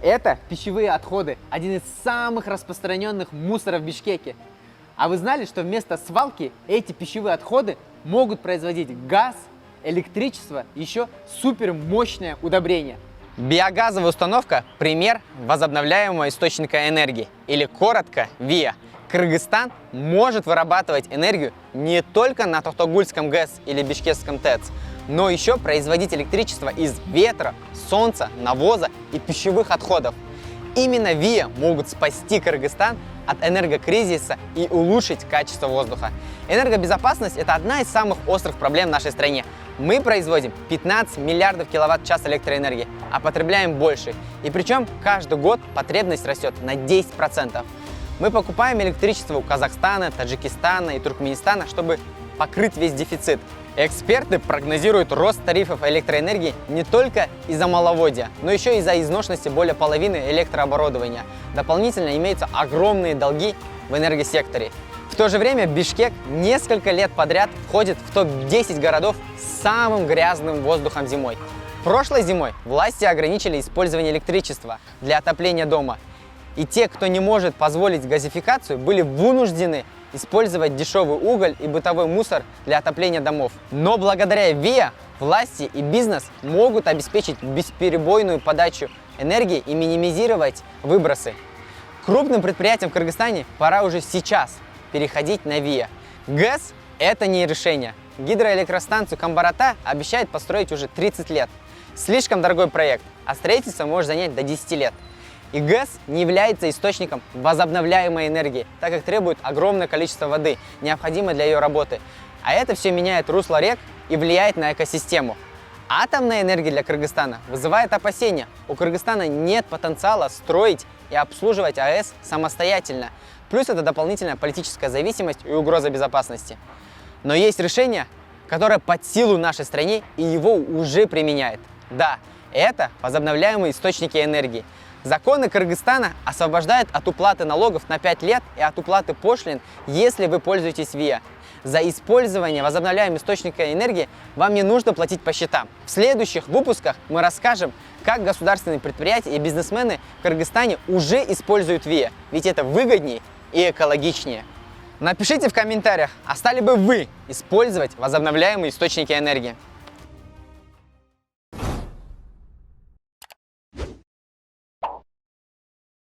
Это пищевые отходы, один из самых распространенных мусоров в Бишкеке. А вы знали, что вместо свалки эти пищевые отходы могут производить газ, электричество, еще супермощное удобрение? Биогазовая установка – пример возобновляемого источника энергии, или коротко ВИА. Кыргызстан может вырабатывать энергию не только на Токтогульском ГЭС или Бишкекском ТЭЦ, но еще производить электричество из ветра, солнца, навоза и пищевых отходов. Именно ВИА могут спасти Кыргызстан от энергокризиса и улучшить качество воздуха. Энергобезопасность – это одна из самых острых проблем в нашей стране. Мы производим 15 миллиардов киловатт-час электроэнергии, а потребляем больше. И причем каждый год потребность растет на 10%. Мы покупаем электричество у Казахстана, Таджикистана и Туркменистана, чтобы покрыть весь дефицит. Эксперты прогнозируют рост тарифов электроэнергии не только из-за маловодья, но еще из-за изношенности более половины электрооборудования. Дополнительно имеются огромные долги в энергосекторе. В то же время Бишкек несколько лет подряд входит в топ-10 городов с самым грязным воздухом зимой. Прошлой зимой власти ограничили использование электричества для отопления дома. И те, кто не может позволить газификацию, были вынуждены использовать дешевый уголь и бытовой мусор для отопления домов. Но благодаря ВИА власти и бизнес могут обеспечить бесперебойную подачу энергии и минимизировать выбросы. Крупным предприятиям в Кыргызстане пора уже сейчас переходить на ВИА. ГЭС – это не решение. Гидроэлектростанцию Камбарата обещают построить уже 30 лет. Слишком дорогой проект, а строительство может занять до 10 лет. И ГЭС не является источником возобновляемой энергии, так как требует огромное количество воды, необходимой для ее работы. А это все меняет русло рек и влияет на экосистему. Атомная энергия для Кыргызстана вызывает опасения. У Кыргызстана нет потенциала строить и обслуживать АЭС самостоятельно. Плюс это дополнительная политическая зависимость и угроза безопасности. Но есть решение, которое под силу нашей стране, и его уже применяет. Да, это возобновляемые источники энергии. Законы Кыргызстана освобождают от уплаты налогов на 5 лет и от уплаты пошлин, если вы пользуетесь ВИА. За использование возобновляемых источников энергии вам не нужно платить по счетам. В следующих выпусках мы расскажем, как государственные предприятия и бизнесмены в Кыргызстане уже используют ВИА, ведь это выгоднее и экологичнее. Напишите в комментариях, а стали бы вы использовать возобновляемые источники энергии.